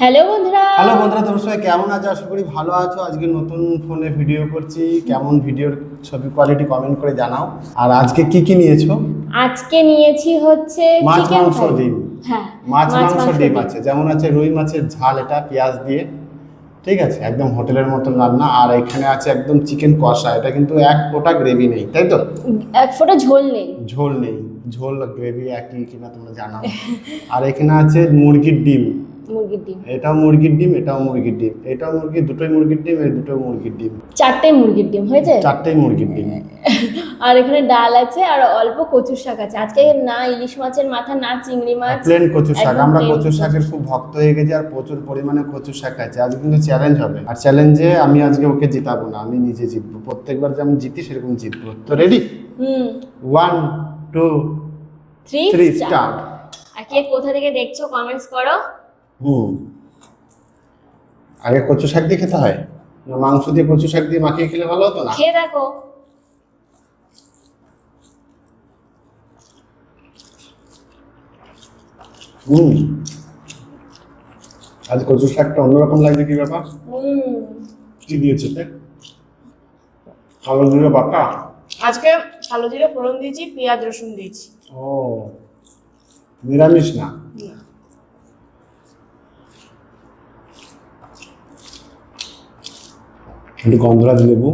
Hello বন্ধুরা, তোমরা সবাই কেমন আছো? আশা করি ভালো আছো। আজকে নতুন ফোনে ভিডিও করছি। কেমন ভিডিওর ছবি কোয়ালিটি কমেন্ট করে জানাও। আর আজকে কি কি নিয়েছো? আজকে নিয়েছি হচ্ছে মাছ চিকেন মাংস কারি। ডিম। হ্যাঁ, মাছ মাংস ডিম আছে, যেমন আছে রুই মাছের ঝাল, এটা পেঁয়াজ দিয়ে, ঠিক আছে, একদম হোটেলের মতন রান্না। আর এখানে আছে একদম চিকেন কষা, এটা কিন্তু এক ফোঁটা গ্রেভি নেই, তাই তো? এক ফোঁটা ঝোল নেই। ঝোল নেই, ঝোল গ্রেভি একই কিনা তোমরা জানাও। আর এখানে আছে মুরগির ডিম। মুরগির ডিম, এটাও মুরগির ডিম, এটাও মুরগির ডিম, এটাও মুরগি, দুটোই মুরগির ডিম, এই দুটোই মুরগির ডিম। চারটে মুরগির ডিম হয়েছে। চারটেই মুরগির ডিম। আর এখানে ডাল আছে আর অল্প কচুর শাক আছে। আজকে না ইলিশ মাছের মাথা, না চিংড়ি মাছ, প্লেন কচু শাক। একদম আমরা plain কচু শাকের খুব ভক্ত হয়ে গেছি, আর প্রচুর পরিমাণে কচু শাক আছে। আজ কিন্তু চ্যালেঞ্জ হবে, আর চ্যালেঞ্জে আমি আজকে ওকে জিতাবো না, আমি নিজে জিতবো। প্রত্যেকবার যেমন জিতি সেরকম জিতবো। তো রেডি? 1 2 3 স্টার্ট। আর কে কোথা থেকে দেখছো কমেন্টস করো। আগে কচু শাক দিয়ে খেতে হয় না মাংস দিয়ে কচু শাক দিয়ে মাখিয়ে খেলে ভালো হতো না? খেয়ে দেখো। আজ কচু শাকটা অন্যরকম লাগছে, কি ব্যাপার? কি দিয়েছে? কালো জিরে বাটা। আজকে কালো জিরে ফোড়ন দিয়েছি, পেঁয়াজ রসুন দিয়েছি। ও, নিরামিষ না? একটু গন্ধরাজ লেবু,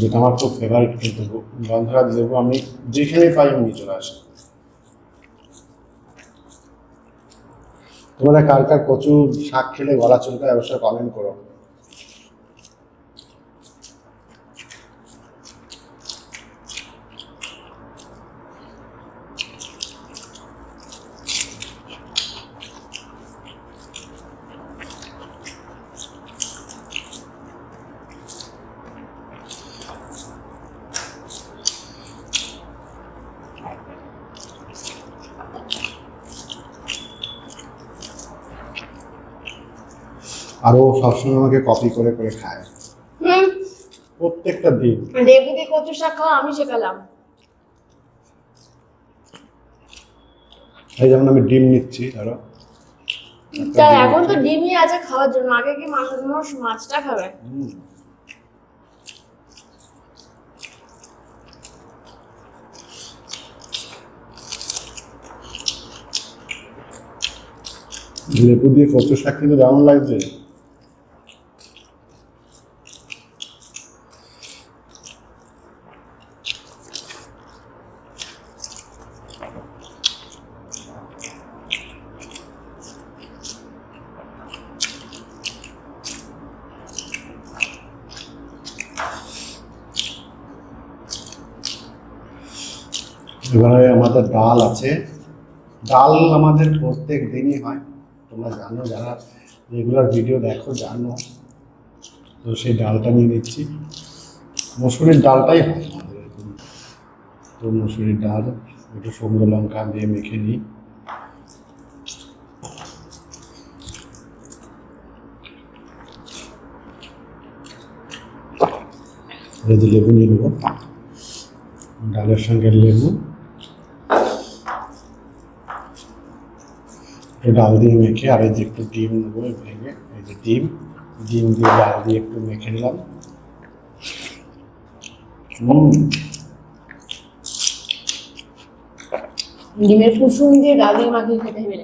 যেটা আমার খুব ফেভারিট। কিন্তু গন্ধরাজ লেবু আমি যেখানে পাই নিয়ে চলে আসি। তোমরা কার কার কচু শাক খেলে গলা চুলকায় অবশ্যই কমেন্ট করো। আর ও সবসময় আমাকে কপি করে করে খায় প্রত্যেকটা দিন। লেবু দিয়ে কচু শাক খাওয়া আমি শেখালাম। এই যেমন আমি ডিম নিচ্ছি, ধরো। তা এখন তো ডিমই আছে খাওয়ার জন্য, আগে কি মানুষ মাছটা খাবে? লেবু দিয়ে কচু শাক কিন্তু দারুণ লাগছে। এবারে আমাদের ডাল আছে। ডাল আমাদের প্রত্যেক দিনই হয়, তোমরা জানো, যারা রেগুলার ভিডিও দেখো জানো। তো সেই ডালটা নিয়ে নিচ্ছি। মসুরির ডালটাই হয় আমাদের এরকম। তো মসুরির ডাল একটু শুকনো লঙ্কা দিয়ে মেখে নিই। লেবু নিয়ে নেবো, ডালের সঙ্গে লেবু, ডাল দিয়ে মেখে, আর এই যে একটু ডিম নেবো ভেঙে, এই যে ডিম দিয়ে ডাল দিয়ে একটু মেখে নিলাম। ডিমের কুসুম দিয়ে ডাল দিয়ে মাখিয়ে খেতে হবে।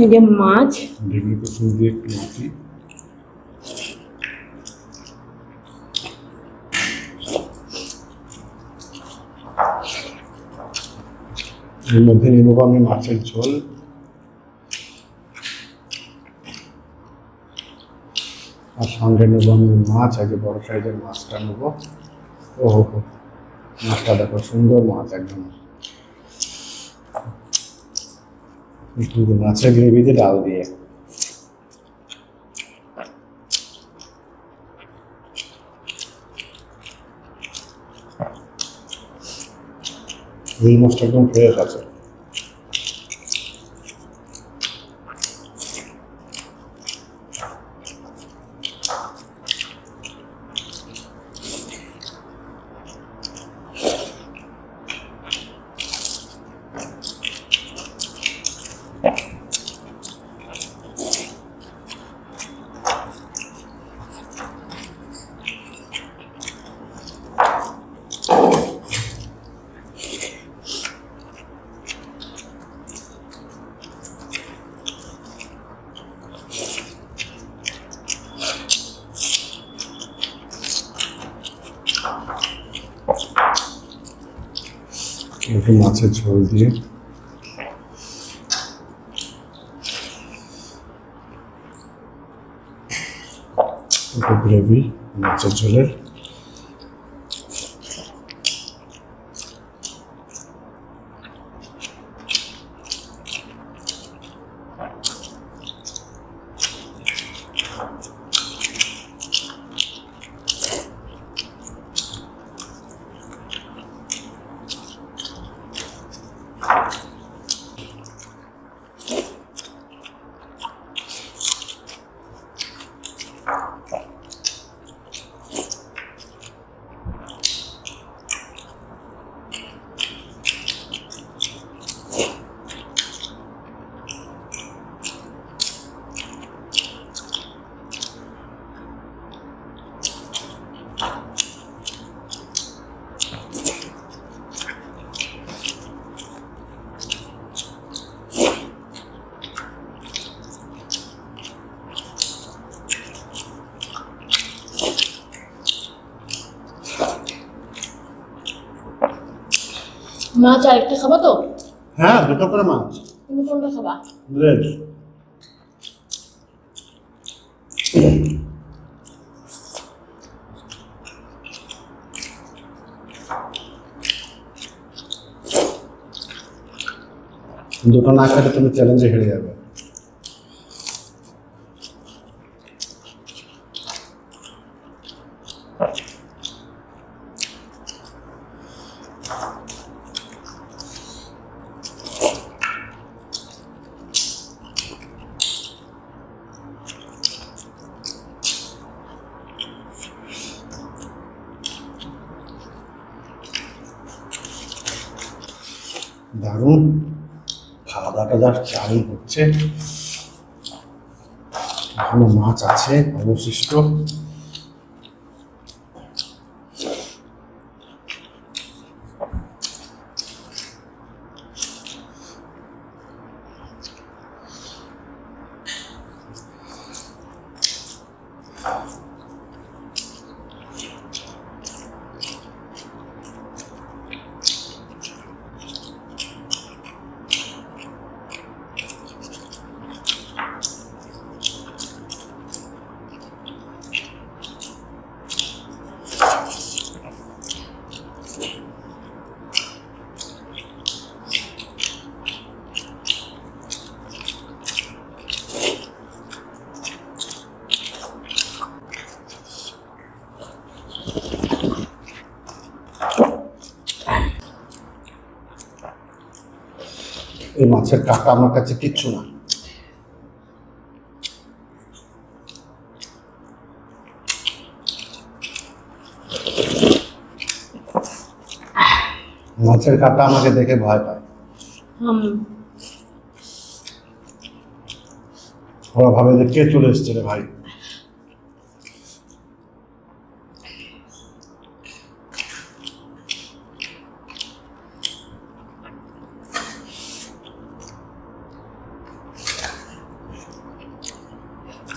এই যে মাছ, ডিমের কুসুম দিয়ে একটু মাখি। এর মধ্যে নিয়ে নেবো আমি মাছের ঝোল। আর সঙ্গে নেবো আমি মাছ, আগে বড় সাইজের মাছটা নেবো। ও হো, মাছটা দেখো, সুন্দর মাছ একদম। মাছের গ্রেভি দিয়ে ডাল দিয়ে। রুই মাছটা একদম ফ্রেশ আছে। একটু মাছের ঝোল দিয়ে একটু গ্রেভি মাছের ঝোলের। মাছ আরেকটা খাবো তো? হ্যাঁ, দুটো করে মাছ। তুমি কোনটা খাবা? ব্রেড। দুটো না খেলে তুমি চ্যালেঞ্জে হেরে যাবে। দারুণ খাওয়া দাওয়াটা যা চালু হচ্ছে, এখনো মাছ আছে অবশিষ্ট। এই মাছের কাঁটা আমার কাছে কিচ্ছু না। মাছের কাঁটা আমাকে দেখে ভয় পায়। ওরা ভাবে যে কে চলে এসছে রে ভাই।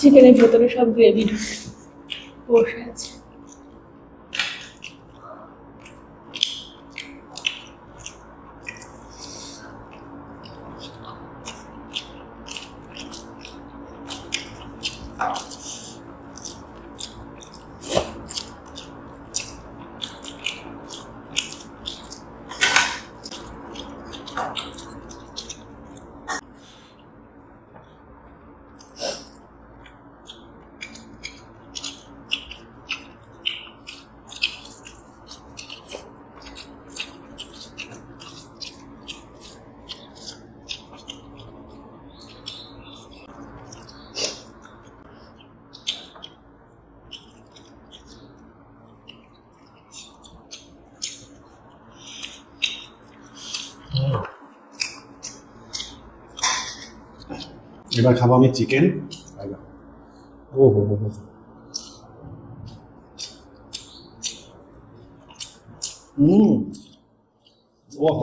চিকেনের ভেতরে সব গ্রেভি বসে আছে। এবার খাবো আমি চিকেন। ও হো হো হো। ওহ,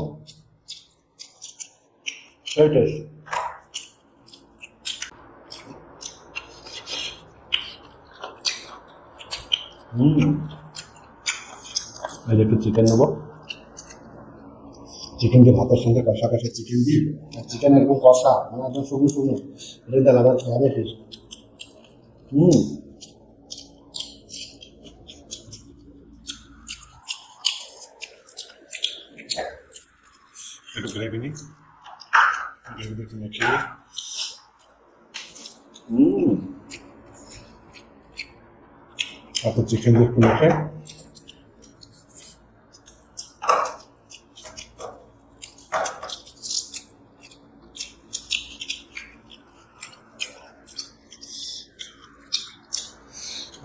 সেই টেস্ট। এই যে একটু চিকেন নেবো। চিকেন দিয়ে ভাতের সঙ্গে কষা কষা চিকেন দিয়ে, চিকেন এরকম কষা মানে একদম শুকনো শুকনো, এটা দিয়ে আলাদা খাওয়াবে টেস্ট। একটু গ্রেভি নিই, গ্রেভি একটু মেখে তারপর চিকেন দিয়ে একটু মেখে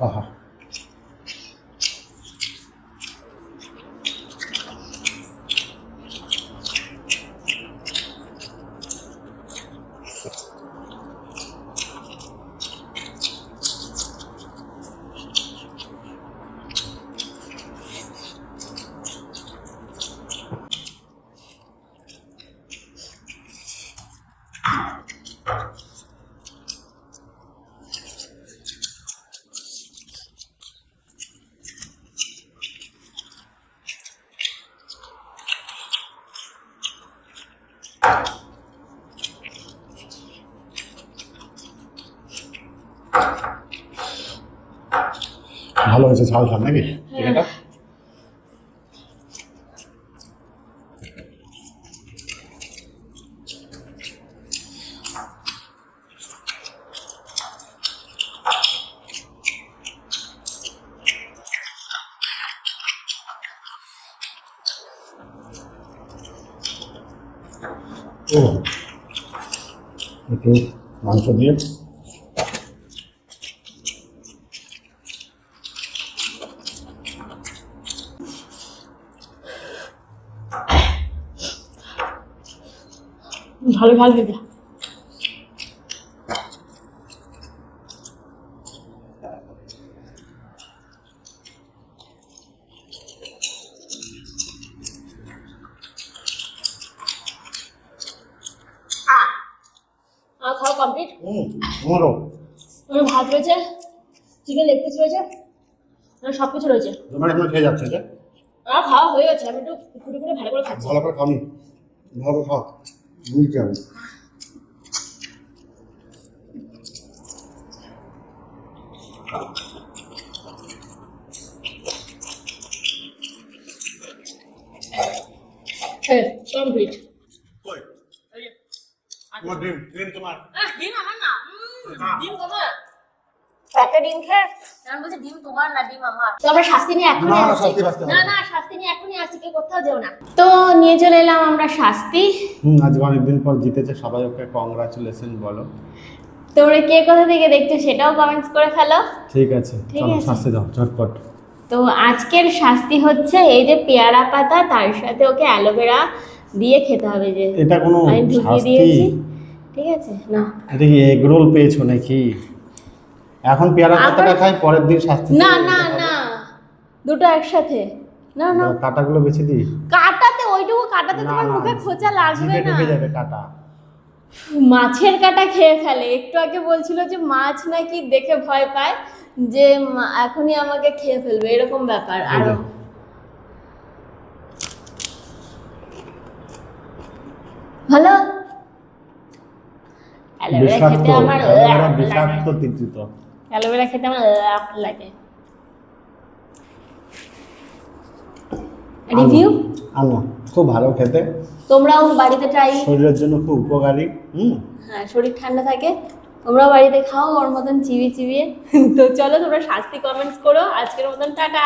আহা ভালো হয়েছে, ঝাল ঝাল নাকি এটা? ও একটু মাংস দিয়ে ভালো ঝাল খেতে। খাওয়া কমপ্লিট। আমারও ভাত রয়েছে, চিকেন লেগ পিস রয়েছে, সব কিছু রয়েছে। তোমার এখন খেয়ে যাচ্ছে যে খাওয়া হয়ে গেছে, আমি একটু খুঁড়ে খুঁড়ে ভালো করে খাচ্ছি। ভালো করে খাওনি, ভালো করে খাও, বুঝতে হবে। কমপ্লিট। তোমার ডিম, ডিম তোমার। ডিম আমার না, ডিম তোমার। একটা ডিম খেয়ে আমি বলছি ডিম তোমার না, ডিম আমার। তো আমরা শাস্তি নিয়ে এখনই না, আসছি। শাস্তি বাঁচতে হবে। না না, শাস্তি নিয়ে এখনই আসছি, কেউ কোথাও যেও না। তো নিয়ে চলে এলাম আমরা শাস্তি। আজকে অনেকদিন পর জিতেছে, সবাই ওকে কংগ্রাচুলেশন বলো। তোমরা কে কোথা থেকে দেখছো সেটাও কমেন্টস করে ফেলো। ঠিক আছে, ঠিক চলো আছে। শাস্তি দাও ঝটপট। তো আজকের শাস্তি হচ্ছে এই যে পেয়ারা পাতা, তার সাথে ওকে অ্যালোভেরা দিয়ে খেতে হবে। যে এটা কোনো আমি ঢুকিয়ে শাস্তি? দিয়েছি, ঠিক আছে না। এটা কি এগ রোল পেয়েছো নাকি? এখন পেয়ারা পাতাটা খাই, পরের দিন শাস্তি না দেবে, না এটা না, দুটো একসাথে না না। হবে? কাঁটাগুলো বেছে দিই? কাটাতে ওইটুকু কাটাতে না তোমার না, মুখে খোঁচা লাগবে জিভে না। ঢুকে যাবে কাঁটা। মাছের কাঁটা খেয়ে ফেলে। একটু আগে বলছিল যে মাছ নাকি দেখে ভয় পায়, যে এখনই আমাকে খেয়ে ফেলবে, এরকম ব্যাপার। আরো ভালো অ্যালোভেরা বিষাক্ত, খেতে আমার অ্যালোভেরা বিষাক্ত তিক্ত। অ্যালোভেরা খেতে আমার লাগে। রিভিউ আনো, খুব ভালো খেতে, তোমরাও বাড়িতে ট্রাই। শরীরের জন্য খুব উপকারী। হ্যাঁ, শরীর ঠান্ডা থাকে। তোমরাও বাড়িতে খাও ওর মতন চিবিয়ে চিবিয়ে। তো চলো তোমরা শাস্তি কমেন্টস করো। আজকের মতন টাটা।